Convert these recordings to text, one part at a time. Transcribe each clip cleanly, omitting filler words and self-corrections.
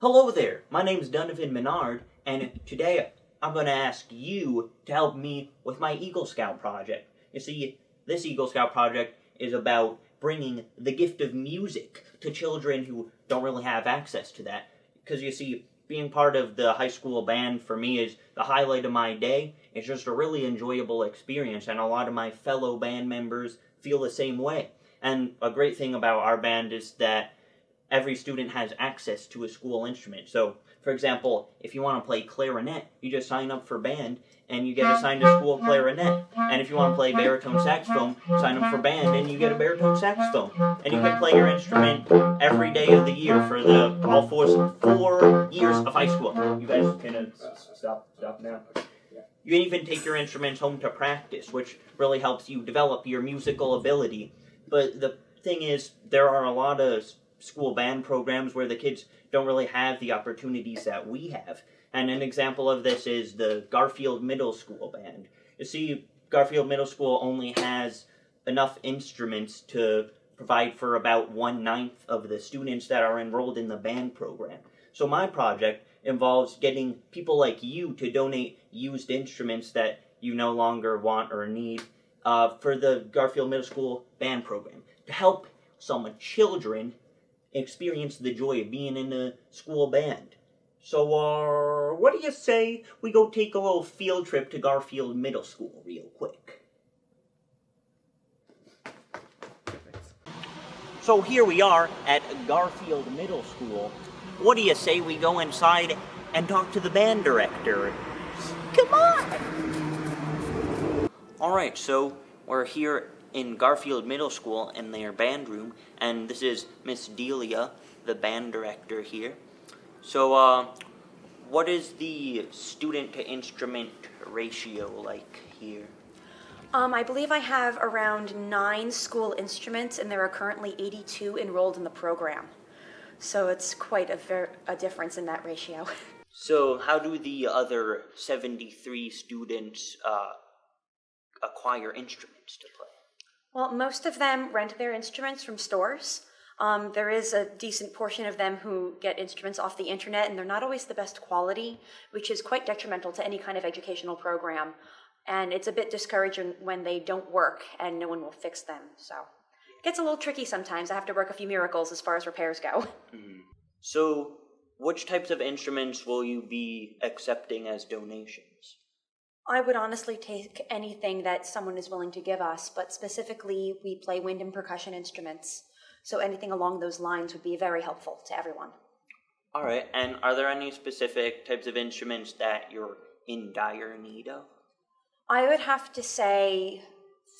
Hello there, my name is Donovan Menard, and today I'm going to ask you to help me with my Eagle Scout project. You see, this Eagle Scout project is about bringing the gift of music to children who don't really have access to that. Because you see, being part of the high school band for me is the highlight of my day. It's just a really enjoyable experience, and a lot of my fellow band members feel the same way. And a great thing about our band is that every student has access to a school instrument. So, for example, if you want to play clarinet, you just sign up for band, and you get assigned a school clarinet. And if you want to play baritone saxophone, sign up for band, and you get a baritone saxophone. And you can play your instrument every day of the year for all 4 years of high school. You guys can stop now. You can even take your instruments home to practice, which really helps you develop your musical ability. But the thing is, there are a lot of school band programs where the kids don't really have the opportunities that we have. And an example of this is the Garfield Middle School band. You see, Garfield Middle School only has enough instruments to provide for about 1/9 of the students that are enrolled in the band program. So my project involves getting people like you to donate used instruments that you no longer want or need for the Garfield Middle School band program, to help some children experience the joy of being in a school band. So, what do you say we go take a little field trip to Garfield Middle School real quick? So here we are at Garfield Middle School. What do you say we go inside and talk to the band director? Come on! Alright, so we're here in Garfield Middle School in their band room, and this is Miss Delia, the band director here. So, what is the student-to-instrument ratio like here? I believe I have around 9 school instruments, and there are currently 82 enrolled in the program. So it's quite a difference in that ratio. So how do the other 73 students acquire instruments to play? Well, most of them rent their instruments from stores. There is a decent portion of them who get instruments off the internet, and they're not always the best quality, which is quite detrimental to any kind of educational program. And it's a bit discouraging when they don't work and no one will fix them. So it gets a little tricky sometimes. I have to work a few miracles as far as repairs go. Mm-hmm. So which types of instruments will you be accepting as donations? I would honestly take anything that someone is willing to give us, but specifically we play wind and percussion instruments. So anything along those lines would be very helpful to everyone. All right, and are there any specific types of instruments that you're in dire need of? I would have to say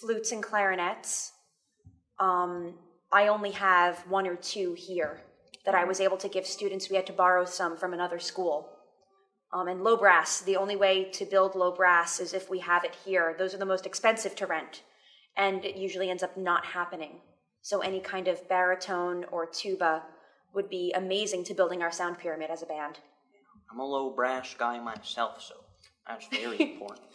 flutes and clarinets. I only have 1 or 2 here that I was able to give students. We had to borrow some from another school. And low brass, the only way to build low brass is if we have it here. Those are the most expensive to rent, and it usually ends up not happening. So any kind of baritone or tuba would be amazing to building our sound pyramid as a band. I'm a low brass guy myself, so that's very important.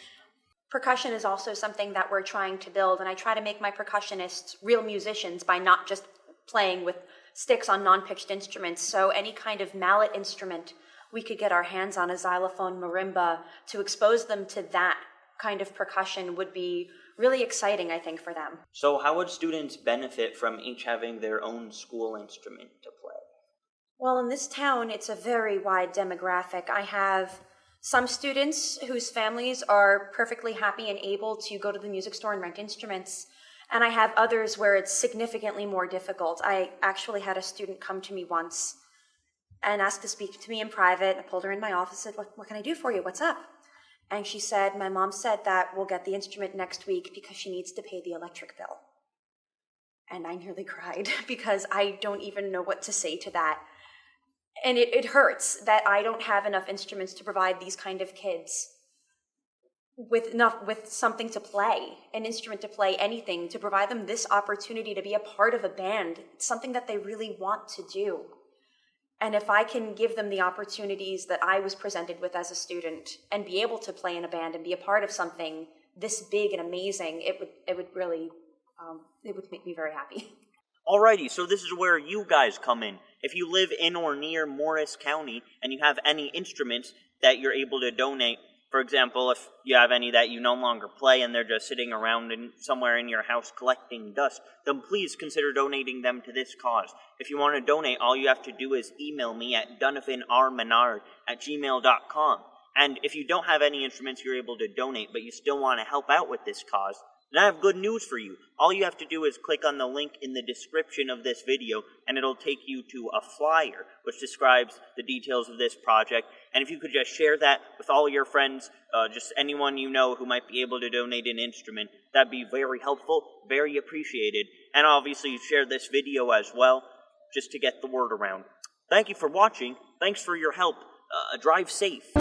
Percussion is also something that we're trying to build, and I try to make my percussionists real musicians by not just playing with sticks on non-pitched instruments. So any kind of mallet instrument we could get our hands on, a xylophone, marimba, to expose them to that kind of percussion would be really exciting, I think, for them. So how would students benefit from each having their own school instrument to play? Well, in this town, it's a very wide demographic. I have some students whose families are perfectly happy and able to go to the music store and rent instruments, and I have others where it's significantly more difficult. I actually had a student come to me once and asked to speak to me in private. I pulled her in my office and said, what can I do for you? What's up? And she said, my mom said that we'll get the instrument next week because she needs to pay the electric bill. And I nearly cried because I don't even know what to say to that. And it hurts that I don't have enough instruments to provide these kind of kids with something to play, an instrument to play, anything, to provide them this opportunity to be a part of a band. It's something that they really want to do. And if I can give them the opportunities that I was presented with as a student and be able to play in a band and be a part of something this big and amazing, it would really, it would make me very happy. Alrighty, so this is where you guys come in. If you live in or near Morris County and you have any instruments that you're able to donate, for example, if you have any that you no longer play and they're just sitting around somewhere in your house collecting dust, then please consider donating them to this cause. If you want to donate, all you have to do is email me at donovanrmenard@gmail.com. And if you don't have any instruments you're able to donate, but you still want to help out with this cause, then I have good news for you. All you have to do is click on the link in the description of this video, and it'll take you to a flyer, which describes the details of this project. And if you could just share that with all your friends, just anyone you know who might be able to donate an instrument, that'd be very helpful, very appreciated. And obviously share this video as well, just to get the word around. Thank you for watching. Thanks for your help. Drive safe.